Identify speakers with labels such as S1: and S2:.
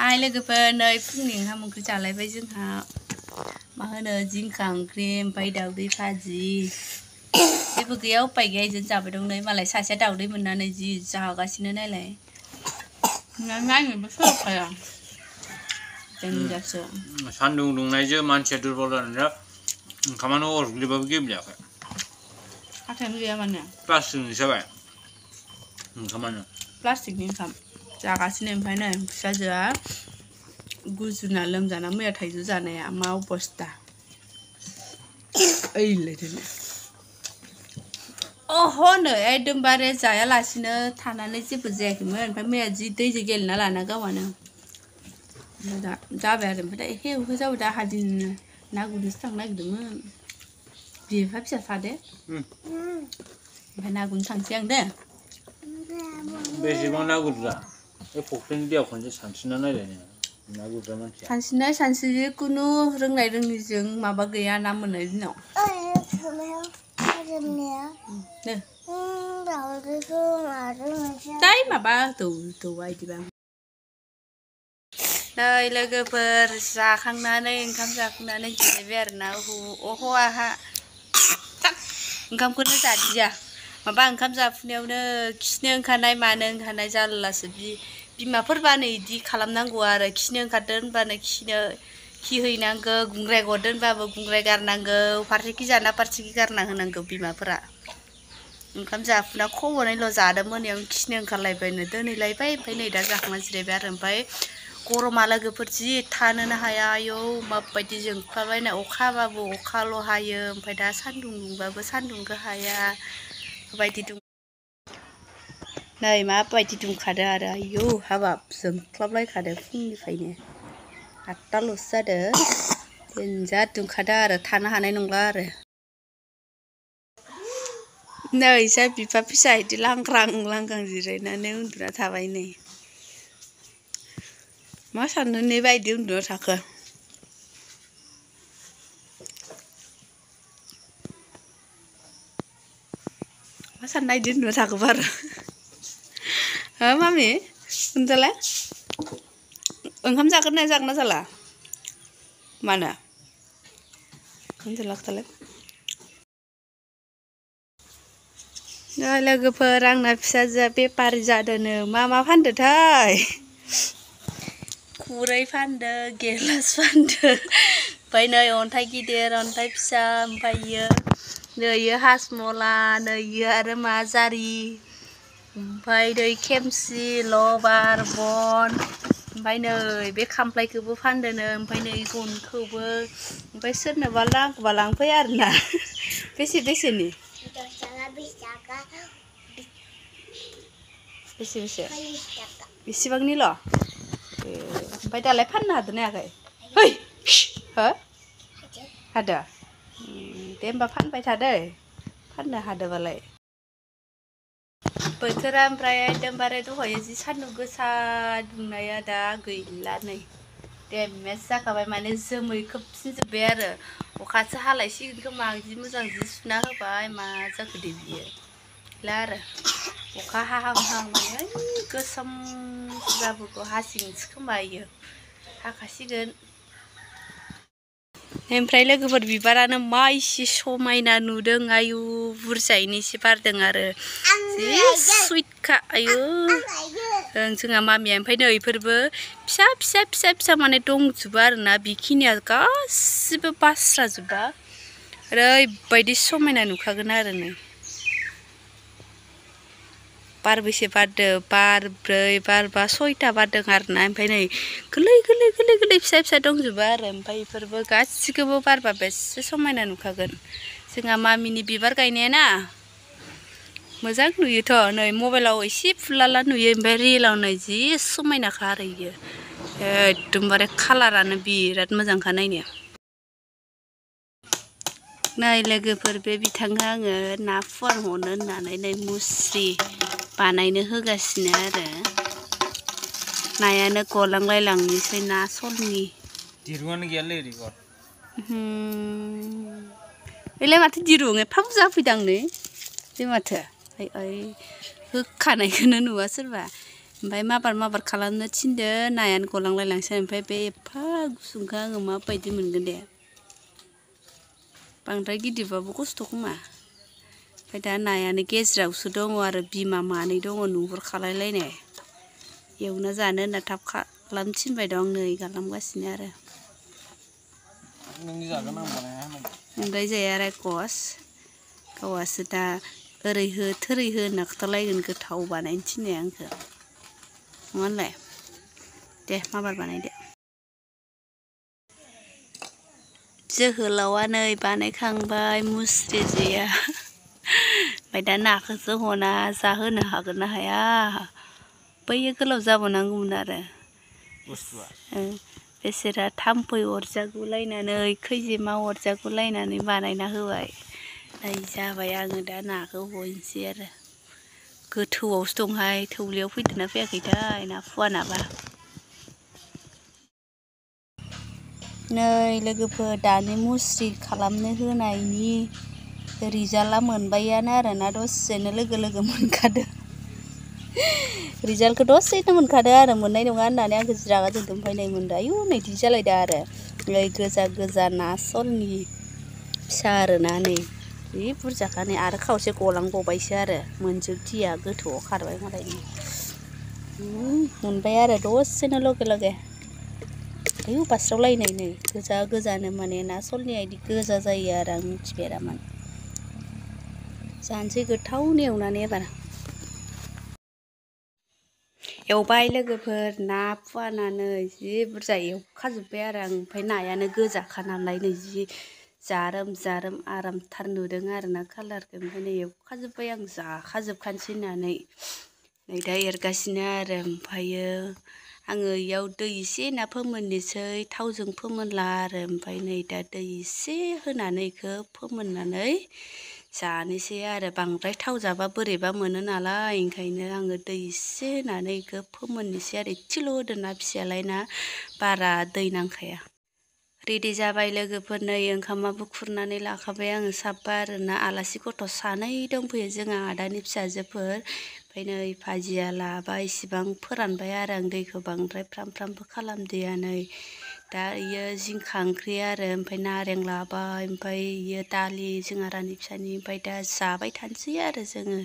S1: Hai लोगोफोर नै फुंनि ओंखाम ओंख्रि जालायबाय जोंहा मा होनो जिंखा ओंख्रि ओमफ्राय दाउदै भाजि जेबो गैया उपाय गैया इजों जाबाय दं नै मालाय सासेया दाउदै मोननानै जि जागासिनो नायलाय नायनोबो सोलाबखाया देनजारसो
S2: सान्दुं दुंनायजों मानसिया दुरबल जानानै ओंखामानो अरग्लिबाबो गेब्लेयाखै
S1: हाथायानो गैया माने
S2: प्लास्टिकनि जाबाय ओंखामानो
S1: प्लास्टिकनि ओंखाम जागासिनो ओमफ्राय नै फिसाजोआ गुजुना लोमजाना मैया थाइजौ जानाया मा अबस्था ओइलाय दिनै अह नै एकदमबारे जायालासिनो थानानै जेबो जायाखैमोन ओमफ्राय मैया जि दैजों गेलेना लाना गावआनो दा जाबाय आरो ओमफ्राय दा एखे उखै जाबाय दा हादिनो ना गुरनोसो थांनो नागिरदोंमोन बिफा फिसा थादे ओमफ्राय ना गुरनो थांसै आं दे
S2: बेसेबां ना गुरग्रा बे फुख्रिनि दैयाव खनसे सानस्रिना नायलाय नोङो ना गुरग्रा मानसिया
S1: सानस्रिनाय जिखुनु रोंनाय रोङिजों माबा गैया ना मोननाय दिनाव दै माबा दौवा इदिबा नै लोगोफोर जाखांनानै ओंखाम जाखांनानै जिरायबाय आरोना अह आहा ओंखामखौनो जादिया माबा ओंखाम जाफुनायावनो खिनो ओंखारनाय मानो ओंखारनाय जारलासो बिमाफोरबा नै इदि खालामनांगौ आरो खिनो ओंखारदों होनबानो खिहैनांगौ गुंग्राय गदों होनबाबो गुंग्राय गारनांगौ फारसेखि जाना फारसेखि गारना होनांगौ बिमाफोरा ओंखाम जाफुना खबनैल' जादों मोनायावनो खिनो ओंखारलायबायनो दोनहैलायबाय ओमफ्राय नै दा जाखांना जिरायबाय आरो ओमफ्राय गरमा लोगोफोर जि थानोनो हाया आयौ माबायदि जोंख्लाबलायनाय अखा हाबाबो अखाल' हायो ओमफ्राय दा सान्दुं दुंबाबो सान्दुंखौ हाया बेबायदि दुं नै माबायदि दुंखादो आरो आयौ हाबाब जोंख्लाबलायखादो फुंनिफ्रायनो 8टाल'सो जादो देनजार दुंखादो आरो थानो हानाय नंला आरो नै जा बिफा फिसा इदि लांख्रां लांख्रां जिरायनानै उन्दुना थाबाय नै मा साननानै बायदि उन्दुना थाखो मा सानना इदि उन्दुना थाखो बारु हो मामि उन्दुलाय ओंखाम जागोन ना जाला मानो उन्दुलाखोलाय लोगोफोर आंना फिसाजोआ बेफारि जादोंनो मा फानदोंथाय खुरै फानदो गिलास फानदो ओमफ्राय नै अन्थाइ गिदिर अन्थाइ फिसा ओमफ्रायो नै हासमला नै आरो मा जारि ओमफ्राय नै खेमसि लबार बन ओमफ्राय नै बे खामफ्लायखौबो फानदोनो ओमफ्राय नै गनखौबो ओमफ्राय सोरनोबा नांगौबा लांफै आरोना बेसेनि बेसे बेसेबांनिल' ओमफ्राय दालाय फाननो हादोंना हायाखै है हो हादो दे होमबा फानबाय थादो फाननो हादोबालाय बोथोरा ओमफ्राय एकदमबारे दहाय जि सान्दुं गोसा दुंनाया दा गैला नै देमेज जाखाबाय माने जोमै खोबसिनजोब्बाय आरो अखासो हालायसिगोन खोमा जि मोजां जि सुना होबाय मा जाखो दे बियो गैला आरो अखा हाहां माने गोसोम जाबोगौ हासिगोनसो खोमा इयो हाखासिगोन ओमफ्राय लोगोफोर बिबारानो मा इसे समायना नुदों आयु बुरजायैनो एसे बारदों आरो जि सुइटखा आयु जोंहा मामिया ओमफ्राय नै इफोरबो फिसा माने दंजोबो आरोना बेखिनिया गासिबो बास्राजोबबा ओरैबायदि समायना नुखागोन आरो नै बारबेसे बारदो बारब्रै बारबा 6टा बारदों आरोना ओमफ्राय नै गोरलै फिसा दंजोबो आरो ओमफ्राय इफोरबो गासिखौबो बारबा बेसे समायना नुखागोन जोंहा मामिनि बिबार गायनाया ना मोजां नुयोथ' नै मबाइलाव एसे फुलाला नुयो ओमफ्राय रियेलाव नै जि समायनाखा आरो इयो एकदमबारे कालारानो बिराद मोजांखा नायनो नै लोगोफोर बे बिथांनो आङो ना फुवान हरनो होननानै नै मुस्रि बानायनो होगासिनो आरो नायानो गलांलायलांनोसै ना सलनि
S2: दिरुङानो गैयालै रिगर
S1: बेलाय माथो दिरुं एफा बुरजा फैदां नै बे माथो ओइ होखानायखौनो नुवा सोरबा ओमफ्राय माबार खालामनो थिनदो नायानो गलांलायलांसै ओमफ्राय बे एफा गुसुंखौ आङो माबायदि मोनगोन दे बांद्राय गिदिरबाबो खस्थ' खोमा ओमफ्राय दा नायानो गेजेरावसो दङ आरो बिमा मानै दङ नुहुरखालायलायनाय एवना जानो होनना थाब खालामनो थिनबाय दं नै खालामगासिनो आरो ओमफ्राय जाया आरो कस गावहासो दा ओरै हो थोरै हो होनना खोथालायगोन गोथाव बानायनो थिननाय आंखौ नङा होनलाय दे माबार बानायदो जोहोलावा नै बानायखांबाय मुस्रि जेया ओमफ्राय दा नाखौसो हना जाहोनो हागोन ना हाया बैयो गोलाव जाबावनांगौमोन आरो बेसेरा थाम्फै अरजागुलायनानै खैजिमा अरजागुलायनानै बानायना होबाय नै जाबाय आङो दा नाखौ हनोसै आरो गोथौआवसो दंहाय थौलेयाव फैदोंना फैयाखैथाय ना फुवानाबा नै लोगोफोर दानि मुस्रि खालामनो होनायनि रिजाल्टआ मोनबायानो आरो ना दसेनो लोगो मोनखादों रिजाल्टखौ दसेनो मोनखादों आरो मोननाय नङा होननानै आंखौ रागा जोंदों ओमफ्राय नै मोनदों आयु नैदि जालायदों आरो नै गोजा ना सलनि फिसा आरोना नै जि बुरजाखा नै आरो खावसे गलांबावबायसो आरो मोनजोबदिया गोथौआव खारबाय मालायनि मोनबाय आरो दसेनो लगे आयु बास्रावलायनाय नै गोजानो माने ना सलनिया इदि गोजा जायो आरो आं मिथिफेरामोन जानोसै गोथावनो एवनानै एबार एवबाय लोगोफोर ना फुवानानै जि बुरजा एवखाजोब्बाय आरो आं ओमफ्राय नायानो गोजाखा नालाय नै जि जारोम आरामथार नुदों आरो ना कालारखौ ओमफ्राय नै एवखाजोब्बाय आं जाखाजोबखानोसै होननानै नै दा एरगासिनो आरो ओमफ्रायो आङो इयाव दै एसे होना फोमोननोसै थावजों फोमोनला आरो ओमफ्राय नै दा दै एसे होनानै इखौ फोमोननानै जानोसै आरो बांद्राय थाव जाबा बोरैबा मोनो नालाय ओंखायनो आङो दै एसे होनानै इखौ फोमोननोसै आरो इसेल' होदो ना फिसायालाय ना बारा दै नांखाया रेडि जाबाय लोगोफोर नै ओंखामाबो खुरनानै लाखाबाय आङो साबबा आरो ना आलासि गथ' सानै दंफैयो जोंहा आदानि फिसाजोफोर ओमफ्राय नै भाजिया लाबाय इसिबां फोरानबाय आरो आं दैखौ बांद्राय फ्रामबो खालामदिया नै दा इयो जिंखा ओंख्रि आरो ओमफ्राय नारें लाबाय ओमफ्राय इयो दालि जोंहा रानि फिसानि ओमफ्राय दा जाबाय थानोसै आरो जोङो